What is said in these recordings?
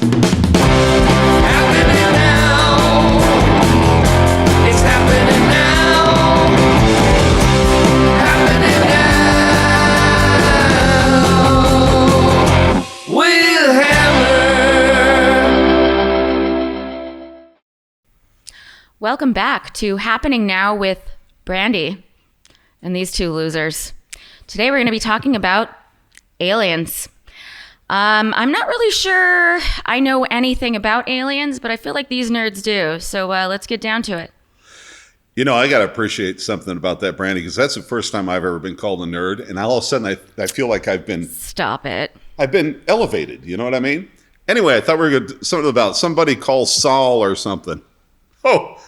Happening now. It's happening now. Happening now. With Hammer. Welcome back to Happening Now with Brandi and these two losers. Today we're going to be talking about aliens. I'm not really sure I know anything about aliens, but I feel like these nerds do. So let's get down to it. You know, I got to appreciate something about that, Brandi, because that's the first time I've ever been called a nerd. And all of a sudden, I feel like I've been elevated. You know what I mean? Anyway, I thought we were going to something about somebody called Saul or something. Oh,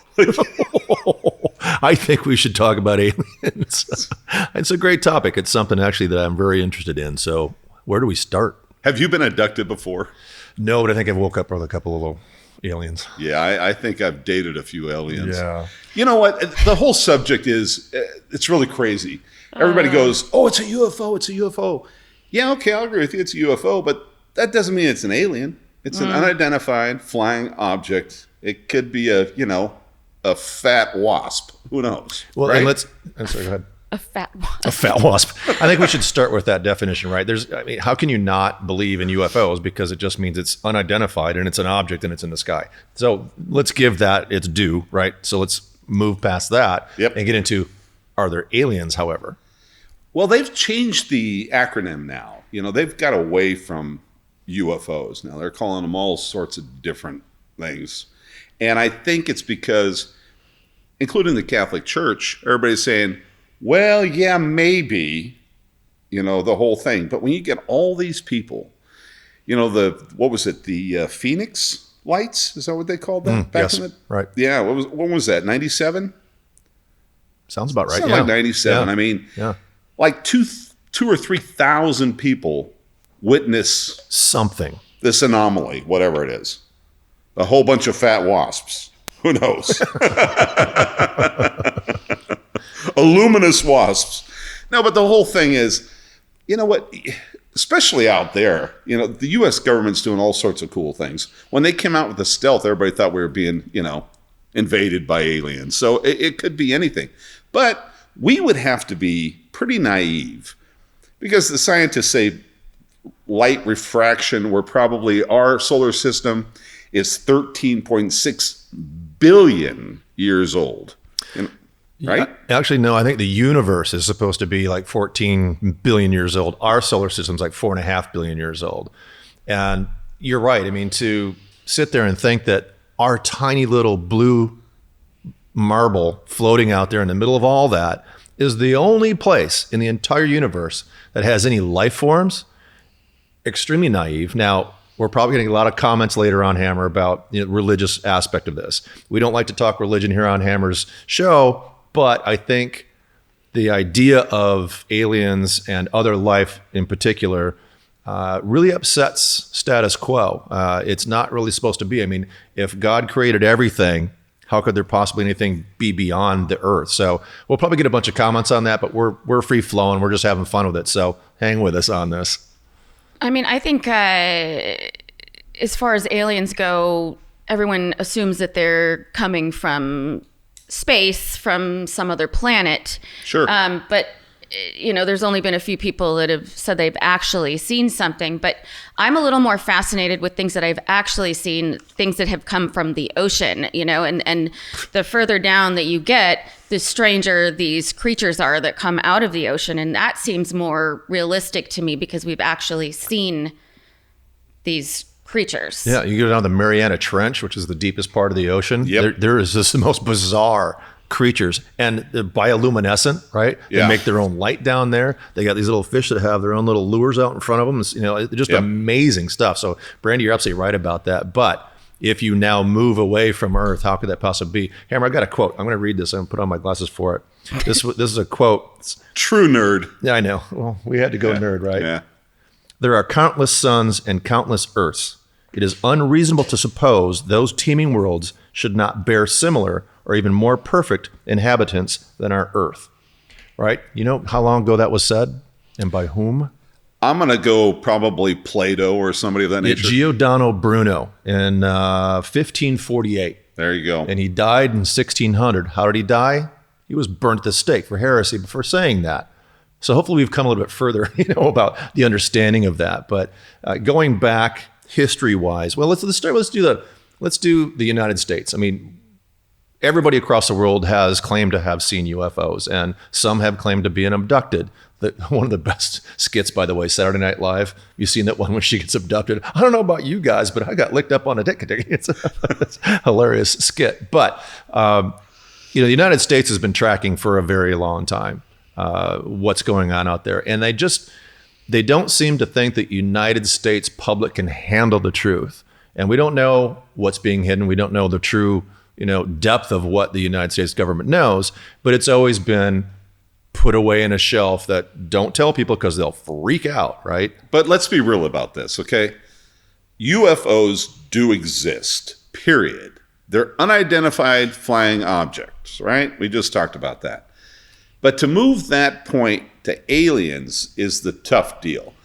I think we should talk about aliens. It's a great topic. It's something actually that I'm very interested in. So where do we start? Have you been abducted before? No, but I think I've woke up with a couple of little aliens. Yeah, I think I've dated a few aliens. Yeah. You know what? The whole subject is, it's really crazy. Everybody goes, oh, it's a UFO, it's a UFO. Yeah, okay, I'll agree with you, it's a UFO, but that doesn't mean it's an alien. It's an unidentified flying object. It could be a fat wasp. Who knows? Well, right? I'm sorry, go ahead. A fat wasp. A fat wasp. I think we should start with that definition, right? How can you not believe in UFOs? Because it just means it's unidentified and it's an object and it's in the sky. So let's give that its due, right? So let's move past that and get into, are there aliens, however? Well, they've changed the acronym now. You know, they've got away from UFOs. Now they're calling them all sorts of different things. And I think it's because, including the Catholic Church, everybody's saying, well, yeah, maybe, the whole thing. But when you get all these people, what was it? The Phoenix lights? Is that what they called that? Yes, right. Yeah. When was that? 97? Sounds about right. Something like 97. Yeah. I mean, like 2,000 or 3,000 people witness something. This anomaly, whatever it is. A whole bunch of fat wasps. Who knows? Luminous wasps. No, but the whole thing is, you know what? Especially out there, the U.S. government's doing all sorts of cool things. When they came out with the stealth, everybody thought we were being, invaded by aliens. So it could be anything. But we would have to be pretty naive because the scientists say light refraction, our solar system is 13.6 billion years old. Right? Actually, no, I think the universe is supposed to be like 14 billion years old. Our solar system's like 4.5 billion years old. And you're right. I mean, to sit there and think that our tiny little blue marble floating out there in the middle of all that is the only place in the entire universe that has any life forms, extremely naive. Now, we're probably getting a lot of comments later on Hammer about religious aspect of this. We don't like to talk religion here on Hammer's show, but I think the idea of aliens and other life in particular really upsets status quo. It's not really supposed to be. I mean, if God created everything, how could there possibly anything be beyond the earth? So we'll probably get a bunch of comments on that, but we're free flowing. We're just having fun with it. So hang with us on this. I mean, I think as far as aliens go, everyone assumes that they're coming from space, from some other planet. Sure. But, there's only been a few people that have said they've actually seen something. But I'm a little more fascinated with things that I've actually seen, things that have come from the ocean, and the further down that you get, the stranger these creatures are that come out of the ocean. And that seems more realistic to me because we've actually seen these creatures. Yeah, you go down the Mariana Trench, which is the deepest part of the ocean. Yep. There is just the most bizarre creatures, and they're bioluminescent, right? Yeah. They make their own light down there. They got these little fish that have their own little lures out in front of them. It's, just amazing stuff. So, Brandi, you're absolutely right about that. But if you now move away from Earth, how could that possibly be? Hammer, I've got a quote. I'm going to read this. I'm going to put on my glasses for it. This is a quote. True nerd. Yeah, I know. Well, we had to go nerd, right? Yeah. There are countless suns and countless earths. It is unreasonable to suppose those teeming worlds should not bear similar or even more perfect inhabitants than our Earth. Right? You know how long ago that was said and by whom? I'm going to go probably Plato or somebody of that nature. Giordano Bruno in 1548. There you go. And he died in 1600. How did he die? He was burnt at the stake for heresy for saying that. So hopefully we've come a little bit further, about the understanding of that. But going back history-wise, well, let's do the United States. I mean, everybody across the world has claimed to have seen UFOs, and some have claimed to be abducted. One of the best skits, by the way, Saturday Night Live. You've seen that one when she gets abducted. I don't know about you guys, but I got licked up on a dick. It's a hilarious skit. But the United States has been tracking for a very long time what's going on out there, and they don't seem to think that United States public can handle the truth. And we don't know what's being hidden. We don't know the true depth of what the United States government knows, but it's always been put away in a shelf that don't tell people because they'll freak out, right? But let's be real about this, okay? UFOs do exist, period. They're unidentified flying objects, right? We just talked about that. But to move that point to aliens is the tough deal.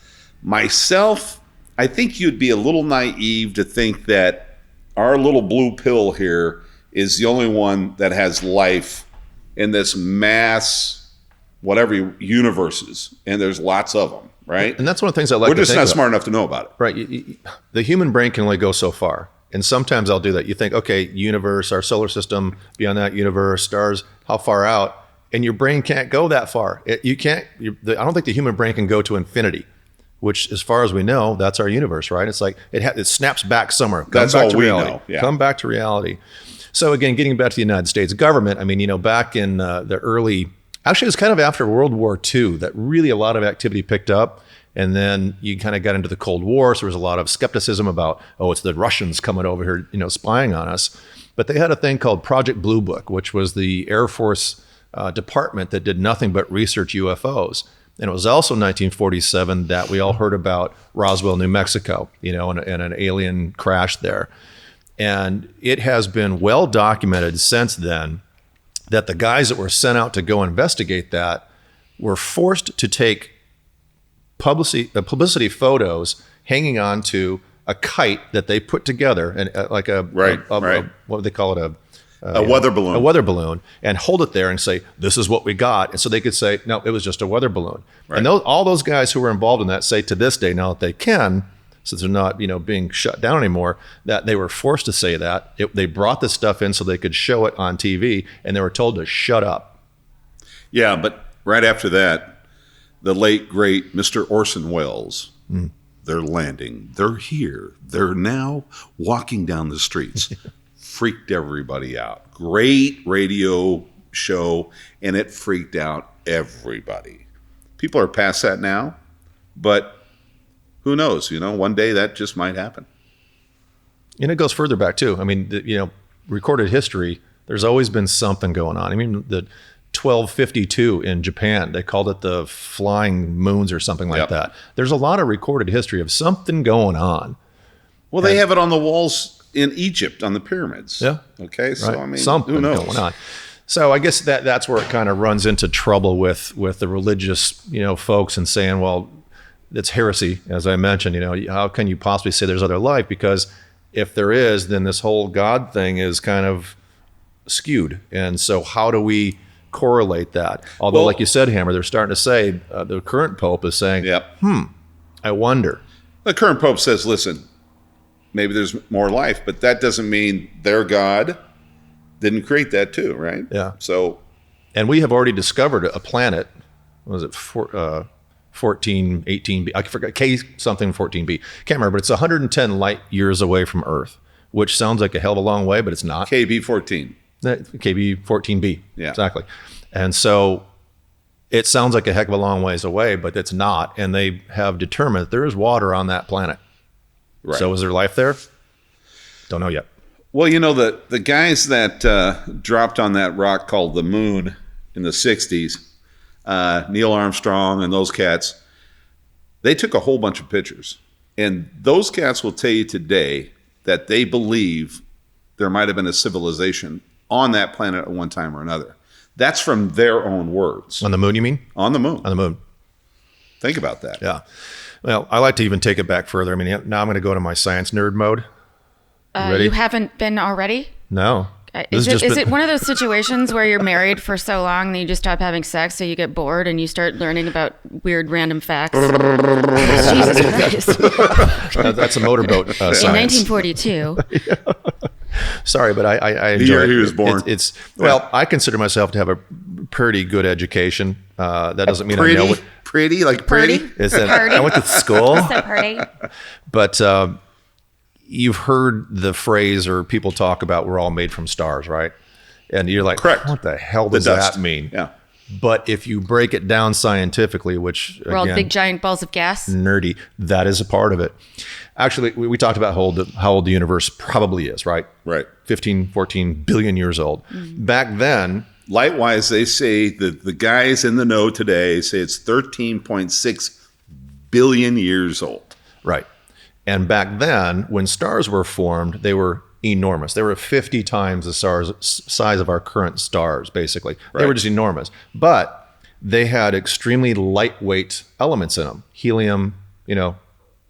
Myself, I think you'd be a little naive to think that our little blue pill here is the only one that has life in this mass whatever universes, and there's lots of them, right? And that's one of the things I like. We're just not about. smart enough to know about it, right? The human brain can only go so far, and sometimes I'll do that. You think, okay, universe, our solar system, beyond that universe, stars, how far out? And your brain can't go that far. I don't think the human brain can go to infinity, which, as far as we know, that's our universe, right? It's like it snaps back somewhere. That's back all to we reality. know. Yeah. Come back to reality. So again, getting back to the United States government, I mean, back in the early. Actually, it was kind of after World War II that really a lot of activity picked up. And then you kind of got into the Cold War. So there was a lot of skepticism about, it's the Russians coming over here, spying on us. But they had a thing called Project Blue Book, which was the Air Force department that did nothing but research UFOs. And it was also 1947 that we all heard about Roswell, New Mexico, and an alien crash there. And it has been well documented since then that the guys that were sent out to go investigate that were forced to take publicity photos hanging on to a kite that they put together, and like what do they call it? A weather balloon. A weather balloon, and hold it there and say, "This is what we got," and so they could say, "No, it was just a weather balloon." Right. And all those guys who were involved in that say to this day, now that they can, since they're not, being shut down anymore, that they were forced to say that. They brought this stuff in so they could show it on TV, and they were told to shut up. Yeah, but right after that, the late, great Mr. Orson Welles, they're landing. They're here. They're now walking down the streets. Freaked everybody out. Great radio show, and it freaked out everybody. People are past that now, but who knows? One day that just might happen. And it goes further back too. I mean, recorded history, there's always been something going on. I mean, the 1252 in Japan, they called it the flying moons or something like that. There's a lot of recorded history of something going on. Well, they have it on the walls in Egypt on the pyramids. Yeah. Okay. So, right. I mean, something who knows? going on. So I guess that's where it kind of runs into trouble with the religious, folks, and saying, well, it's heresy, as I mentioned. How can you possibly say there's other life? Because if there is, then this whole God thing is kind of skewed. And so how do we correlate that? Although, like you said, Hammer, they're starting to say, the current Pope is saying, I wonder. The current Pope says, listen, maybe there's more life, but that doesn't mean their God didn't create that too, right? Yeah. So, and we have already discovered a planet, what was it, 18B, I forgot, K something 14B. Can't remember, but it's 110 light years away from Earth, which sounds like a hell of a long way, but it's not. KB14. KB14B. Yeah. Exactly. And so it sounds like a heck of a long ways away, but it's not. And they have determined that there is water on that planet. Right. So is there life there? Don't know yet. Well, the guys that dropped on that rock called the moon in the 60s, Neil Armstrong and those cats, they took a whole bunch of pictures. And those cats will tell you today that they believe there might have been a civilization on that planet at one time or another. That's from their own words. On the moon, you mean? On the moon. On the moon. Think about that. Yeah. Well, I like to even take it back further. I mean, now I'm going to go to my science nerd mode. Ready? You haven't been already? No. Is it one of those situations where you're married for so long that you just stop having sex, so you get bored and you start learning about weird random facts? Jesus Christ. That's a motorboat science. In 1942. Sorry, but I enjoy year it. he was born. Well, I consider myself to have a pretty good education. That doesn't mean I know what. Pretty, like pretty? Is that I went to school, So pretty. but you've heard the phrase or people talk about we're all made from stars, right? And you're like, Correct. What the hell does dust. that mean? Yeah. But if you break it down scientifically, which We're all again, big giant balls of gas. nerdy, that is a part of it. Actually, we talked about how old the universe probably is, right? Right. 15, 14 billion years old. Back then, Light-wise, they say that the guys in the know today say it's 13.6 billion years old. right. And back then, when stars were formed, they were enormous. They were 50 times the size of our current stars, basically. They Right. were just enormous. But they had extremely lightweight elements in them. Helium,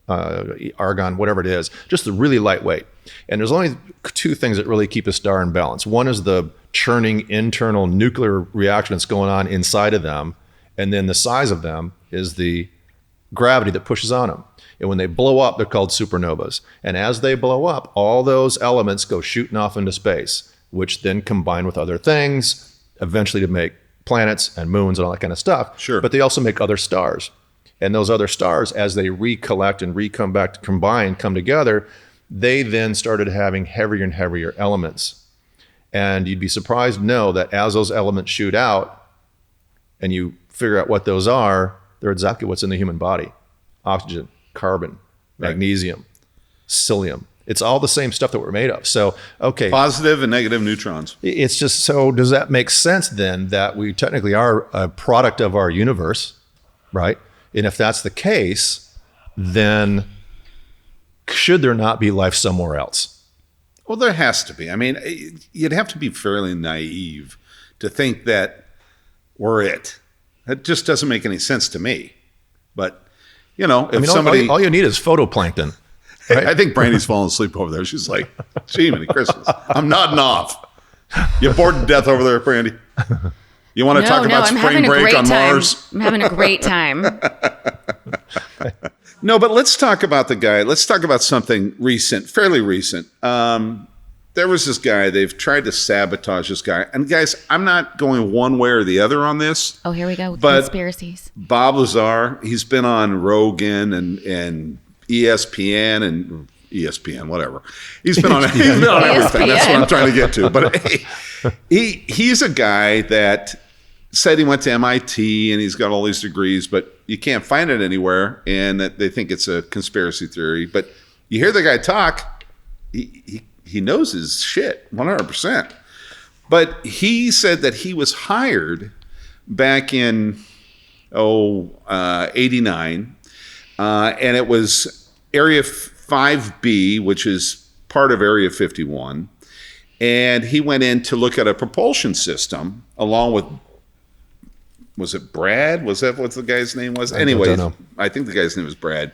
argon, whatever it is, just really lightweight. And there's only two things that really keep a star in balance. One is the churning internal nuclear reaction that's going on inside of them. And then the size of them is the gravity that pushes on them. And when they blow up, they're called supernovas. And as they blow up, all those elements go shooting off into space, which then combine with other things, eventually to make planets and moons and all that kind of stuff. Sure. But they also make other stars. And those other stars, as they recollect and come back to combine, come together, they then started having heavier and heavier elements. And you'd be surprised to know that as those elements shoot out and you figure out what those are, they're exactly what's in the human body. Oxygen, carbon, magnesium, psyllium. It's all the same stuff that we're made of. So, okay. Positive and negative neutrons. It's just, so does that make sense then that we technically are a product of our universe, right? And if that's the case, then should there not be life somewhere else? Well, there has to be. I mean, you'd have to be fairly naive to think that we're it. That just doesn't make any sense to me. But, if somebody... all you need is photoplankton. Right? I think Brandy's falling asleep over there. She's like, gee, many Christmas. I'm nodding off. You bored to death over there, Brandy? You want to talk about I'm spring having a break great on time. Mars? I'm having a great time. No, but let's talk about the guy. Let's talk about something recent, fairly recent. There was this guy. They've tried to sabotage this guy. And guys, I'm not going one way or the other on this. Oh, here we go with But- conspiracies. Bob Lazar, he's been on Rogan and ESPN and ESPN, whatever. He's been on everything. That's what I'm trying to get to. But hey, he's a guy that said he went to MIT and he's got all these degrees, but you can't find it anywhere, and that they think it's a conspiracy theory. But you hear the guy talk, he knows his shit 100%. But he said that he was hired back in 89, and it was Area 5B, which is part of Area 51. And he went in to look at a propulsion system along with, was it Brad? Was that what the guy's name was? Anyway, don't know. I think the guy's name was Brad.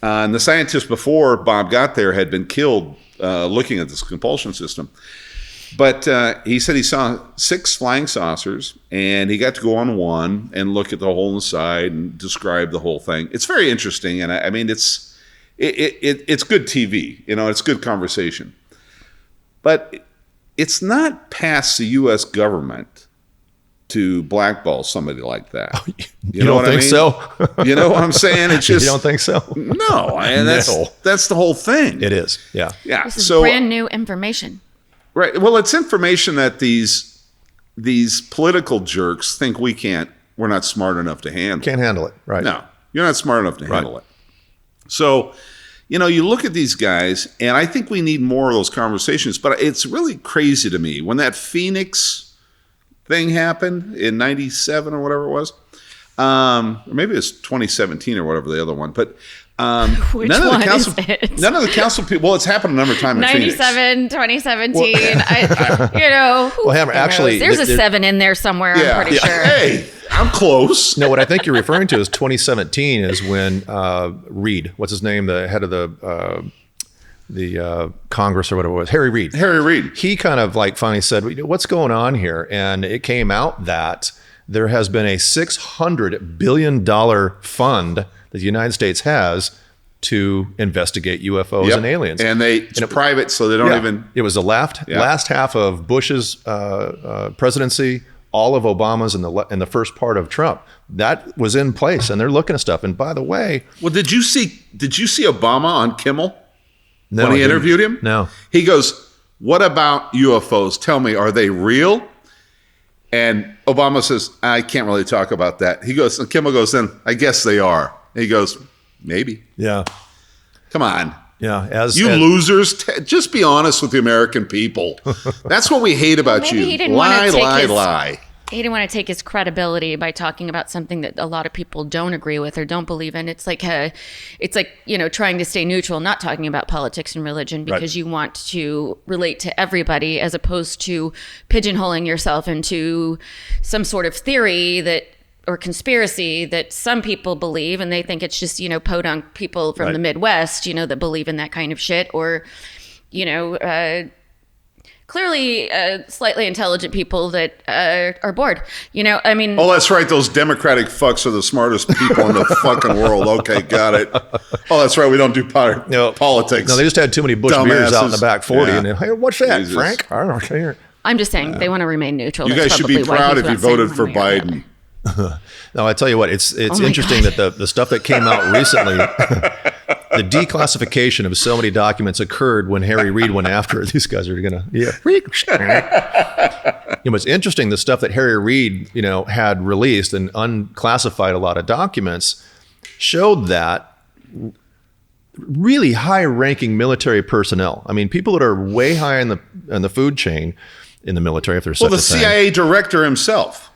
And the scientist before Bob got there had been killed looking at this propulsion system. But he said he saw 6 flying saucers, and he got to go on one and look at the hole in the side and describe the whole thing. It's very interesting, and I mean, it's good TV. It's good conversation. But it's not past the U.S. government to blackball somebody like that. You don't think so? You know what I'm saying? It's just You don't think so? no, and that's the whole thing. It is. Yeah. Yeah. This is So brand new information. right. Well, it's information that these political jerks think we're not smart enough to handle. Can't handle it. Right. No, you're not smart enough to handle it. So, you look at these guys, and I think we need more of those conversations. But it's really crazy to me when that Phoenix thing happened in 97 or whatever it was. Or maybe it was 2017 or whatever the other one. But Which none of one the council, is it? none of the council people. Well, it's happened a number of times in Phoenix. 97, 2017. Well, Hammer, actually, there's a there- 7 in there somewhere, I'm pretty sure. Hey, I'm close. No, what I think you're referring to is 2017 is when Reid, what's his name, the head of the Congress or whatever it was, Harry Reid. Harry Reid. He kind of like finally said, what's going on here? And it came out that there has been a $600 billion fund that the United States has to investigate UFOs and aliens. And it's private, so they don't even... It was the last half of Bush's presidency, all of Obama's, and the first part of Trump. That was in place, and they're looking at stuff. And by the way... Well, did you see Obama on Kimmel? No, when he interviewed him? No. He goes, what about UFOs? Tell me, are they real? And Obama says, I can't really talk about that. He goes, and Kimmel goes, then I guess they are. And he goes, maybe. Yeah. Come on. Yeah. Losers, just be honest with the American people. That's what we hate about you. He didn't Lie. He didn't want to take his credibility by talking about something that a lot of people don't agree with or don't believe in. It's like trying to stay neutral, not talking about politics and religion because you want to relate to everybody as opposed to pigeonholing yourself into some sort of theory or conspiracy that some people believe, and they think it's just, podunk people from the Midwest, that believe in that kind of shit, or, clearly slightly intelligent people that are bored. Oh, that's right. Those Democratic fucks are the smartest people in the fucking world. Okay, got it. Oh, that's right. We don't do politics. No, they just had too many Bush beers out in the back 40. And hey, what's that, Jesus. Frank? I don't care. I'm just saying they want to remain neutral. You That's guys should be probably why proud he's if you not saying voted one for way or the other. Biden. No, I tell you what, it's interesting that the stuff that came out recently, the declassification of so many documents occurred when Harry Reid went after it. These guys are going to, it's interesting, the stuff that Harry Reid, had released and unclassified a lot of documents showed that really high-ranking military personnel. I mean, people that are way high in the food chain in the military, if there's such a thing. Well, the CIA director himself.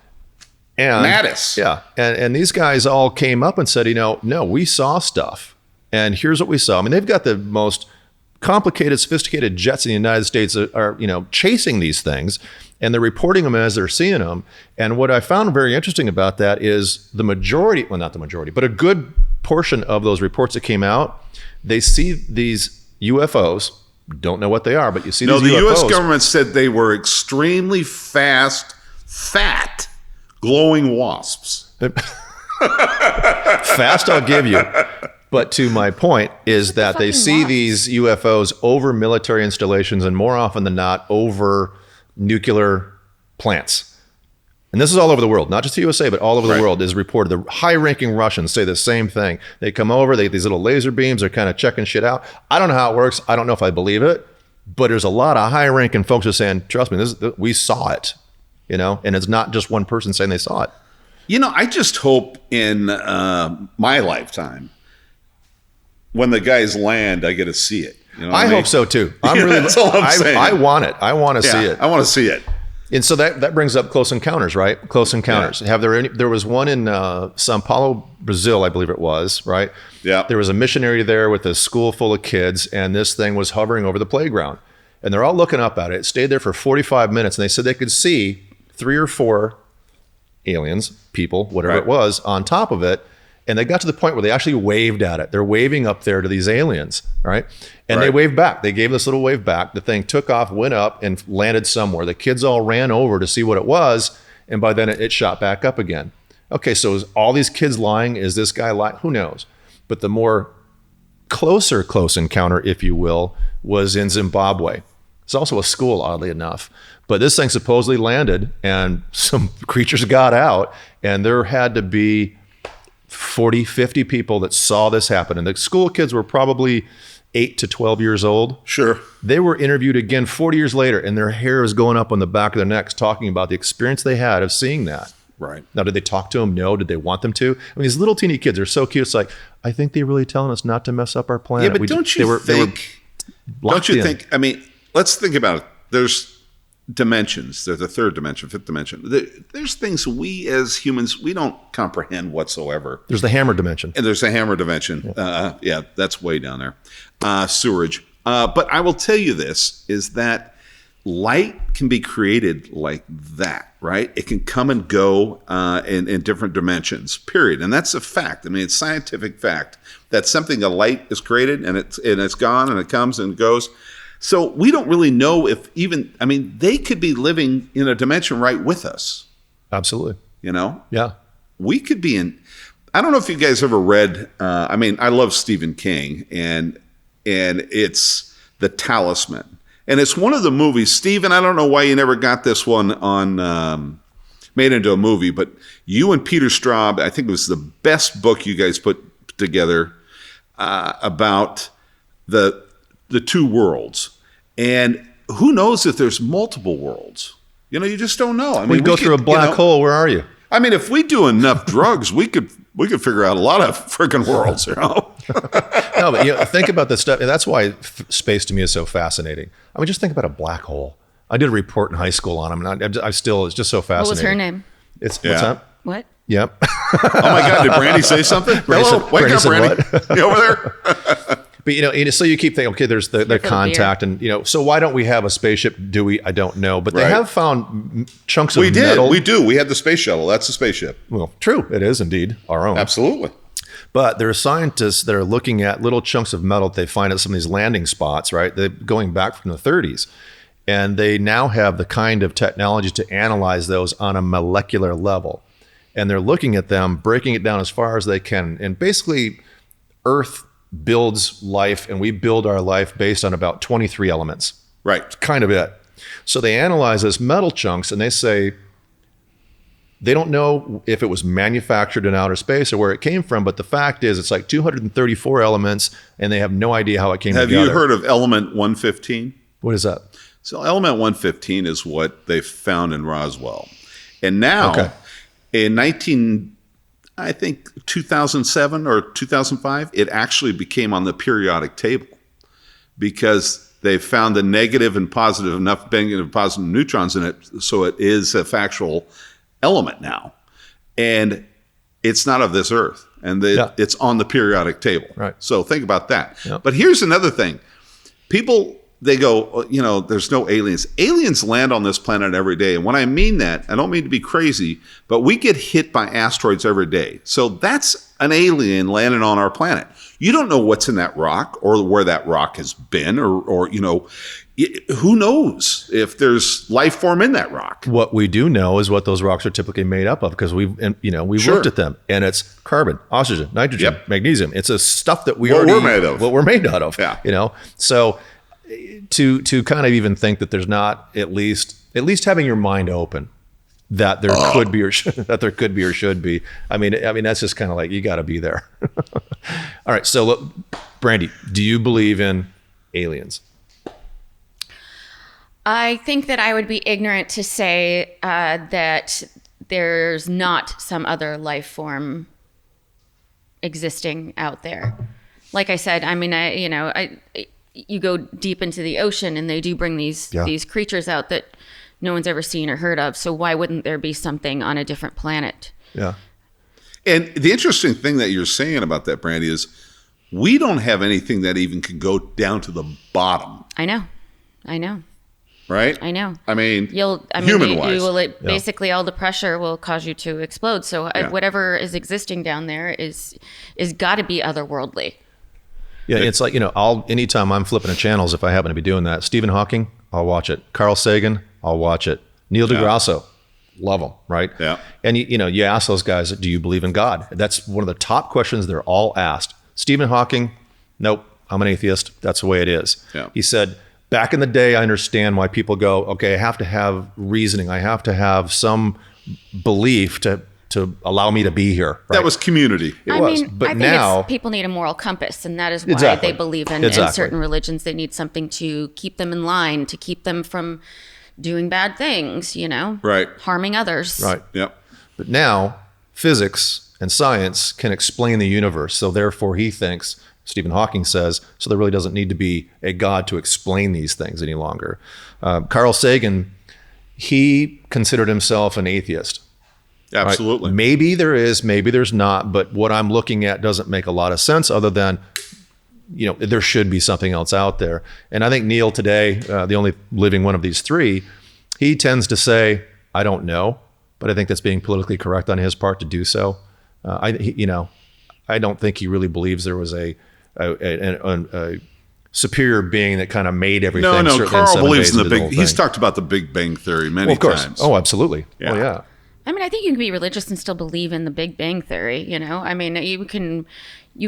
And Mattis. Yeah. And these guys all came up and said, no, we saw stuff. And here's what we saw. I mean, they've got the most complicated, sophisticated jets in the United States are chasing these things, and they're reporting them as they're seeing them. And what I found very interesting about that is the majority, well, not the majority, but a good portion of those reports that came out, they see these UFOs, don't know what they are, but you see these UFOs. No, the U.S. government said they were extremely fast, fat, glowing wasps. Fast, I'll give you. But to my point is that they see these UFOs over military installations and more often than not over nuclear plants. And this is all over the world, not just the USA, but all over the world is reported. The high-ranking Russians say the same thing. They come over, they get these little laser beams, they're kind of checking shit out. I don't know how it works. I don't know if I believe it, but there's a lot of high-ranking folks just saying, trust me, we saw it. And it's not just one person saying they saw it. I just hope in my lifetime, when the guys land, I get to see it. I hope so too. That's all I'm saying. I want it. I want to see it. I want to see it. And so that brings up close encounters, right? Close encounters. Yeah. There was one in Sao Paulo, Brazil, I believe it was, right? Yeah. There was a missionary there with a school full of kids, and this thing was hovering over the playground. And they're all looking up at it. It stayed there for 45 minutes, and they said they could see 3 or 4 aliens, people, whatever it was, on top of it. And they got to the point where they actually waved at it. They're waving up there to these aliens, right? And they waved back. They gave this little wave back. The thing took off, went up, and landed somewhere. The kids all ran over to see what it was, and by then it shot back up again. Okay, so is all these kids lying? Is this guy lying? Who knows? But the more close encounter, if you will, was in Zimbabwe. It's also a school, oddly enough. But this thing supposedly landed, and some creatures got out, and there had to be 40, 50 people that saw this happen. And the school kids were probably 8 to 12 years old. Sure. They were interviewed again 40 years later, and their hair is going up on the back of their necks talking about the experience they had of seeing that. Right. Now, did they talk to them? No. Did they want them to? I mean, these little teeny kids are so cute. It's like, I think they're really telling us not to mess up our planet. Yeah, but don't you think, I mean, let's think about it. There's dimensions. There's a third dimension, fifth dimension. There's things we as humans, we don't comprehend whatsoever. There's the hammer dimension. And there's a hammer dimension. Yeah, that's way down there. Sewerage. But I will tell you this, is that light can be created like that, right? It can come and go in different dimensions, period. And that's a fact. I mean, it's scientific fact that something, a light is created and it's gone and it comes and goes. So we don't really know if even, I mean, they could be living in a dimension right with us. Absolutely. You know? Yeah. We could be in, I don't know if you guys ever read, I mean, I love Stephen King and it's The Talisman. And it's one of the movies, Stephen, I don't know why you never got this one on, made into a movie, but you and Peter Straub, I think it was the best book you guys put together about the two worlds. And who knows if there's multiple worlds? You know, you just don't know. I mean, we go through a black hole. Where are you? I mean, if we do enough drugs, we could figure out a lot of freaking worlds, you know? No, but you know, think about this stuff. And that's why space to me is so fascinating. I mean, just think about a black hole. I did a report in high school on them, and I still, it's just so fascinating. What was her name? What's Yeah. that? What? Yep. Oh my God, did Brandi say something? Hello, wake up, Brandi. You over there? But, you know, so you keep thinking, okay, there's the contact, and, you know, so why don't we have a spaceship? Do we? I don't know. But they Right. have found chunks of We did. metal. We do. We had the space shuttle. That's the spaceship. Well, true. It is indeed our own. Absolutely. But there are scientists that are looking at little chunks of metal that they find at some of these landing spots, right? They're going back from the 30s. And they now have the kind of technology to analyze those on a molecular level. And they're looking at them, breaking it down as far as they can. And basically, Earth builds life, and we build our life based on about 23 elements. Right. Kind of it. So they analyze those metal chunks, and they say they don't know if it was manufactured in outer space or where it came from, but the fact is it's like 234 elements, and they have no idea how it came Have together. you heard of element 115? What is that? So element 115 is what they found in Roswell. And now, Okay. in 2007 or 2005, it actually became on the periodic table because they found the negative and positive, enough negative and positive neutrons in it, so it is a factual element now. And it's not of this Earth, and it's on the periodic table. Right. So think about that. Yeah. But here's another thing. People, they go, you know, there's no aliens. Aliens land on this planet every day. And when I mean that, I don't mean to be crazy, but we get hit by asteroids every day. So that's an alien landing on our planet. You don't know what's in that rock or where that rock has been or you know, who knows if there's life form in that rock. What we do know is what those rocks are typically made up of because we've Sure. looked at them, and it's carbon, oxygen, nitrogen, Yep. magnesium. It's a stuff that What we're made of. What we're made out of. Yeah. You know, so to kind of even think that there's not at least having your mind open that there could be or should be. I mean that's just kind of like you got to be there. All right, so look, Brandi, do you believe in aliens? I think that I would be ignorant to say that there's not some other life form existing out there. Like I said, I mean, you go deep into the ocean, and they do bring these creatures out that no one's ever seen or heard of. So why wouldn't there be something on a different planet? Yeah. And the interesting thing that you're saying about that, Brandi, is we don't have anything that even can go down to the bottom. I know. Right? I know. I mean, human-wise. human-wise. Basically all the pressure will cause you to explode. So whatever is existing down there is got to be otherworldly. Yeah, it's like, anytime I'm flipping the channels, if I happen to be doing that, Stephen Hawking, I'll watch it. Carl Sagan, I'll watch it. Neil deGrasse, love them, right? Yeah. And you ask those guys, do you believe in God? That's one of the top questions they're all asked. Stephen Hawking, nope, I'm an atheist. That's the way it is. Yeah. He said, back in the day, I understand why people go, okay, I have to have reasoning. I have to have some belief to allow me to be here. Right? That was community. I think now people need a moral compass, and that is why Exactly. they believe in certain religions. They need something to keep them in line, to keep them from doing bad things, Right. harming others. Right. Yep. But now physics and science can explain the universe. So therefore he thinks, Stephen Hawking says, so there really doesn't need to be a God to explain these things any longer. Carl Sagan, he considered himself an atheist. Absolutely. Right? Maybe there is, maybe there's not, but what I'm looking at doesn't make a lot of sense other than there should be something else out there. And I think Neil today, the only living one of these three, he tends to say, I don't know, but I think that's being politically correct on his part to do so. I don't think he really believes there was a superior being that kind of made everything. No. Carl believes in the big. He's talked about the Big Bang Theory many times. Oh, absolutely. Yeah. Oh, yeah. I mean, I think you can be religious and still believe in the Big Bang Theory. I mean, you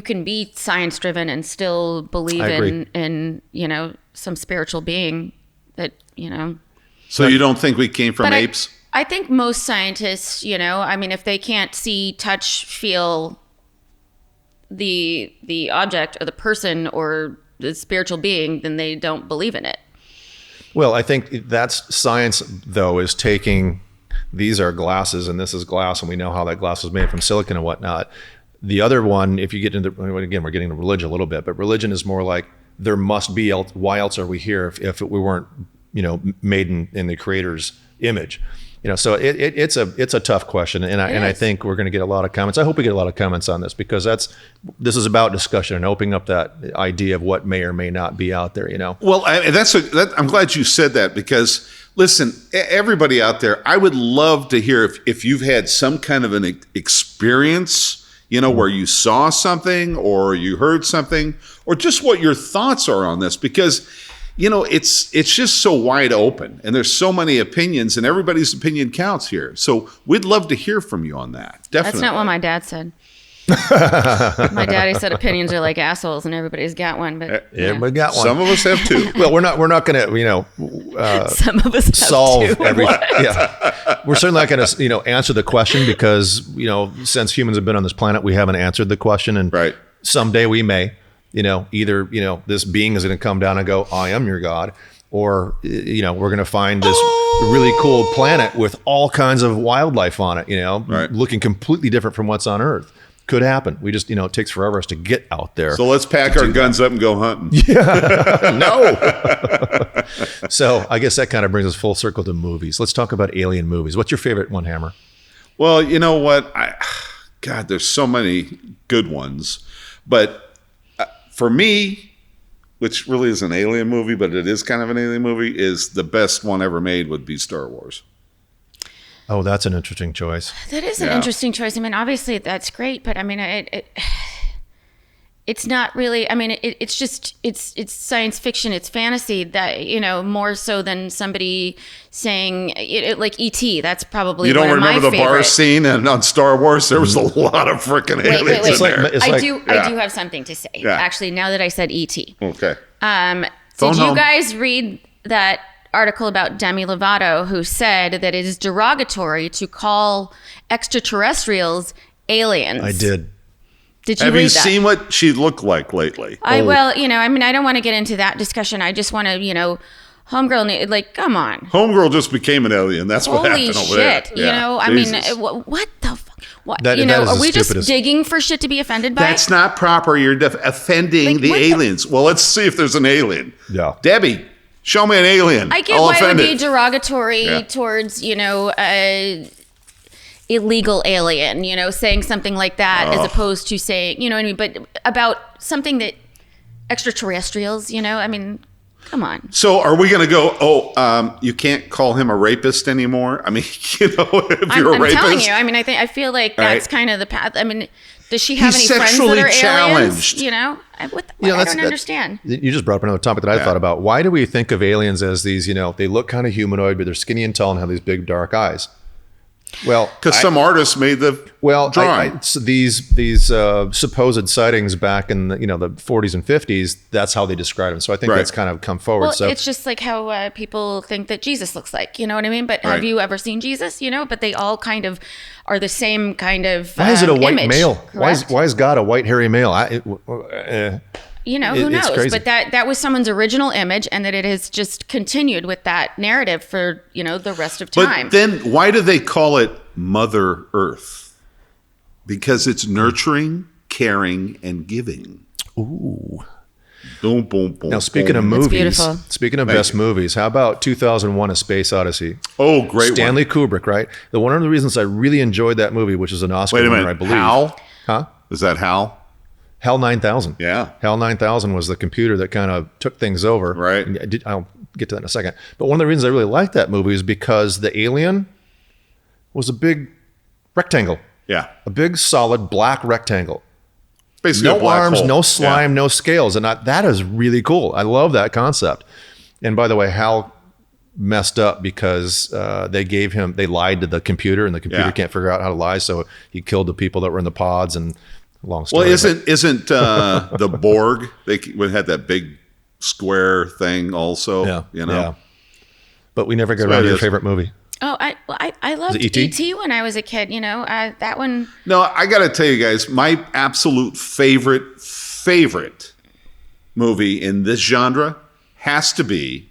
can be science driven and still believe in some spiritual being that. So you don't think we came from apes? I think most scientists, I mean, if they can't see, touch, feel the object or the person or the spiritual being, then they don't believe in it. Well, I think that's science, though, is taking, these are glasses and this is glass, and we know how that glass was made from silicon and whatnot. The other one, if you get into, again, we're getting into religion a little bit, but religion is more like there must be, why else are we here if we weren't, made in the creator's image? So it's a tough question, and I think we're going to get a lot of comments. I hope we get a lot of comments on this, because this is about discussion and opening up that idea of what may or may not be out there. Well, I'm glad you said that, because listen, everybody out there, I would love to hear if you've had some kind of an experience, where you saw something or you heard something, or just what your thoughts are on this, because it's just so wide open, and there's so many opinions, and everybody's opinion counts here. So we'd love to hear from you on that. Definitely. That's not what my dad said. My daddy said opinions are like assholes, and everybody's got one. But everybody got one. Some of us have two. Well, we're not going to some of us solve have two. everything. Yeah, we're certainly not going to answer the question, because since humans have been on this planet, we haven't answered the question, and right. Someday we may. Either, this being is going to come down and go, I am your God, or, we're going to find this really cool planet with all kinds of wildlife on it, right. looking completely different from what's on Earth. Could happen. We just, it takes forever us to get out there. So let's pack our guns up and go hunting. Yeah. No. So I guess that kind of brings us full circle to movies. Let's talk about alien movies. What's your favorite one, Hammer? Well, you know what? God, there's so many good ones, but for me, which really is an alien movie, but it is kind of an alien movie, is the best one ever made would be Star Wars. Oh, that's an interesting choice. That is an interesting choice. I mean, obviously that's great, but I mean, it's not really. I mean, it's just it's science fiction. It's fantasy that more so than somebody saying like E.T. That's probably you don't one remember of my the bar favorites. scene on Star Wars? There was a lot of freaking aliens in there. I do have something to say. Yeah. Actually, now that I said E.T. Okay. Did Phone you home. guys read that article about Demi Lovato, who said that it is derogatory to call extraterrestrials aliens? I did. Did you Have read you that? seen what she looked like lately? I don't want to get into that discussion. I just want to, homegirl, like, come on. Homegirl just became an alien. That's what Holy happened over there. shit. Yeah. I mean, Jesus. what the fuck? What, That is are the we just stupidest- digging for shit to be offended by? That's not proper. You're offending Like, the what the- aliens. Well, let's see if there's an alien. Yeah. Debbie, show me an alien. I get I'll why it would offend be it. derogatory towards, illegal alien, saying something like that as opposed to saying, you know what I mean? But about something that extraterrestrials, I mean, come on. So are we going to go, you can't call him a rapist anymore? I mean, if you're a I'm rapist. telling you, I mean, I feel like that's right. kind of the path. I mean, does she have He's any friends that are sexually challenged. aliens? I that's- don't understand. You just brought up another topic that I thought about. Why do we think of aliens as these, they look kind of humanoid, but they're skinny and tall and have these big dark eyes? Well, Because some artists made the drawing. so these supposed sightings back in the 40s and 50s, that's how they describe them. So I think Right. that's kind of come forward. Well, so it's just like how people think that Jesus looks like, you know what I mean? But Right. have you ever seen Jesus? But they all kind of are the same kind of why is it a white image, male? correct? Why is God a white hairy male? Who it's knows? crazy. But that was someone's original image, and that it has just continued with that narrative for the rest of time. But then why do they call it Mother Earth? Because it's nurturing, caring, and giving. Ooh. Boom, boom, boom. Now, speaking of boom. movies, beautiful. speaking of Thank best you. movies, how about 2001: A Space Odyssey? Oh, great Stanley one. Kubrick, right? One of the reasons I really enjoyed that movie, which is an Oscar Wait a winner, minute. I believe. Hal? Huh? Is that Hal? HAL 9000. Yeah. HAL 9000 was the computer that kind of took things over. Right. And I'll get to that in a second. But one of the reasons I really liked that movie is because the alien was a big rectangle. Yeah. A big, solid black rectangle. Basically No a black arms, hole. no slime, Yeah. no scales. And that is really cool. I love that concept. And by the way, Hal messed up because they lied to the computer, and the computer Yeah. can't figure out how to lie. So he killed the people that were in the pods, and long story. Well, isn't the Borg, they had that big square thing also, yeah, you know? yeah. But we never got That's around what to it your is. favorite movie. Oh, I loved it E.T.? E.T. when I was a kid. You know, that one. No, I got to tell you guys, my absolute favorite movie in this genre has to be,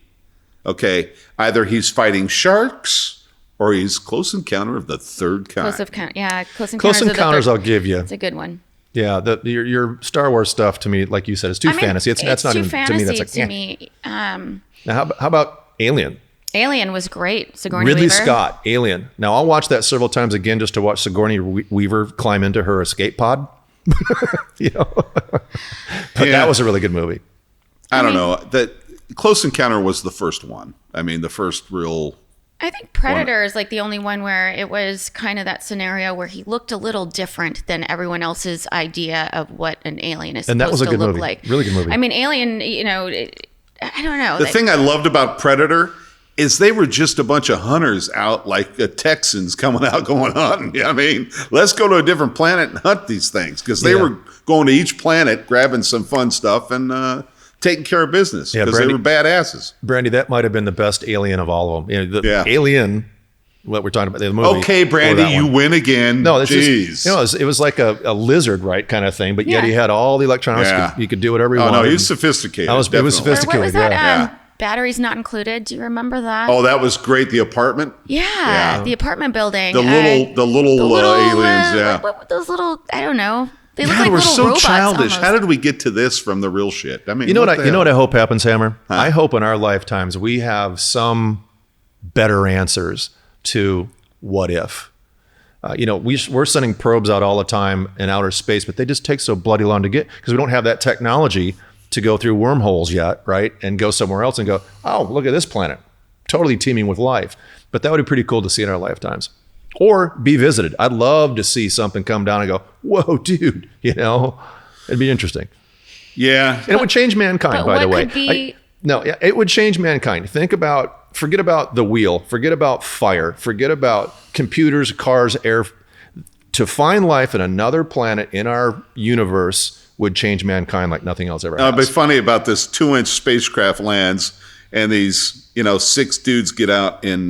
okay, either he's fighting sharks or he's Close Encounter of the Third Kind. Close Encounters. Close Encounters, of I'll give you. It's a good one. Yeah, your Star Wars stuff to me, like you said, is too fantasy. That's not too even fantasy to me. That's like to me. Now, how about Alien? Alien was great. Sigourney Ridley Weaver. Scott, Alien. Now I'll watch that several times again just to watch Sigourney Weaver climb into her escape pod. You know, but that was a really good movie. I don't know. That Close Encounter was the first one. I mean, the first real. I think Predator is like the only one where it was kind of that scenario where he looked a little different than everyone else's idea of what an alien is And that supposed was a to good look movie. like. Really good movie. I mean, Alien, you know, I don't know. The thing I loved about Predator is they were just a bunch of hunters out like Texans coming out going hunting. I mean, let's go to a different planet and hunt these things, because they Yeah. were going to each planet, grabbing some fun stuff and taking care of business, Yeah, because they Brandi- were badasses. Brandy, that might have been the best Alien of all of them. You know, the Yeah. Alien, what we're talking about, the movie. Okay, or Brandi, that you one. win again. No, it's Jeez. just, you know, it was like a lizard, right, kind of thing. But yet Yeah. he had all the electronics. Yeah. You could do whatever you Oh wanted. no, he's sophisticated. It was definitely. Or what was sophisticated, that? yeah. Batteries not included. Do you remember that? Oh, that was great. The apartment, yeah, the apartment building. the little aliens. Yeah, what those little? I don't know. They look God, like we're little so robots. childish. Almost. How did we get to this from the real shit? I mean, You know what? the You know what hell? I hope happens, Hammer. I hope in our lifetimes we have some better answers to what if. You know, we're sending probes out all the time in outer space, but they just take so bloody long to get because we don't have that technology to go through wormholes yet, right? And go somewhere else and go, oh, look at this planet, totally teeming with life. But that would be pretty cool to see in our lifetimes. Or be visited. I'd love to see something come down and go, whoa, dude, you know, it'd be interesting. Yeah, And it would change mankind, but by the what way. could be- It would change mankind. Forget about the wheel, forget about fire, forget about computers, cars, air. To find life in another planet in our universe would change mankind like nothing else ever it'd be has. funny about this 2-inch spacecraft lands and these 6 dudes get out in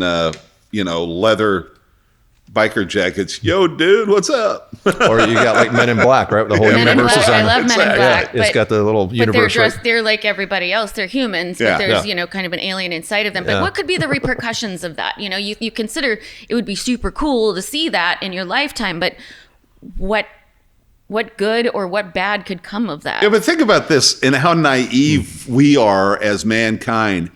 leather biker jackets. Yo, dude, what's up? Or you got like Men in Black, right? The whole Men in universe Black. is on. I love Men in Black. It's got the little But universe. they're dressed. Right? They're like everybody else. They're humans, Yeah. but there's Yeah. kind of an alien inside of them. But Yeah. what could be the repercussions of that? You consider it would be super cool to see that in your lifetime, but what good or what bad could come of that? Yeah, but think about this and how naive we are as mankind.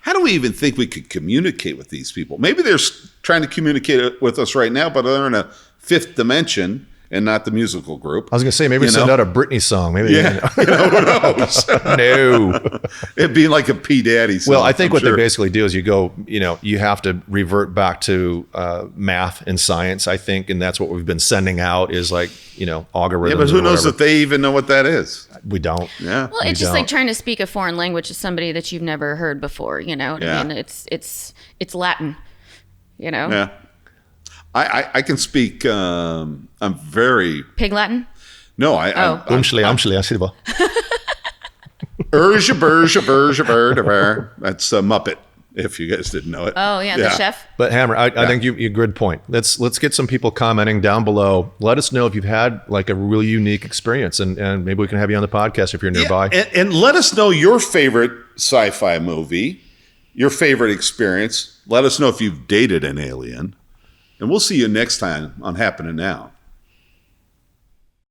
How do we even think we could communicate with these people? Maybe they're trying to communicate with us right now, but they're in a 5th dimension and not the musical group. I was going to say, maybe You send know? out a Britney song. Maybe. Yeah, who knows? No. It'd be like a P. Daddy song. Well, I think I'm what sure. they basically do is you have to revert back to math and science, I think, and that's what we've been sending out is algorithms. Yeah, but who or knows whatever. if they even know what that is? We don't. Yeah. Well, We it's just like don't. trying to speak a foreign language to somebody that you've never heard before. You know, Yeah. I mean, it's Latin. You know, Yeah. I can speak. I'm very Pig Latin. no. Oh. Umschle, I see the That's a Muppet. If you guys didn't know it. Oh yeah, the chef. But Hammer, I think you good point. Let's get some people commenting down below. Let us know if you've had like a really unique experience, and maybe we can have you on the podcast if you're nearby. And let us know your favorite sci-fi movie, your favorite experience. Let us know if you've dated an alien. And we'll see you next time on Happening Now.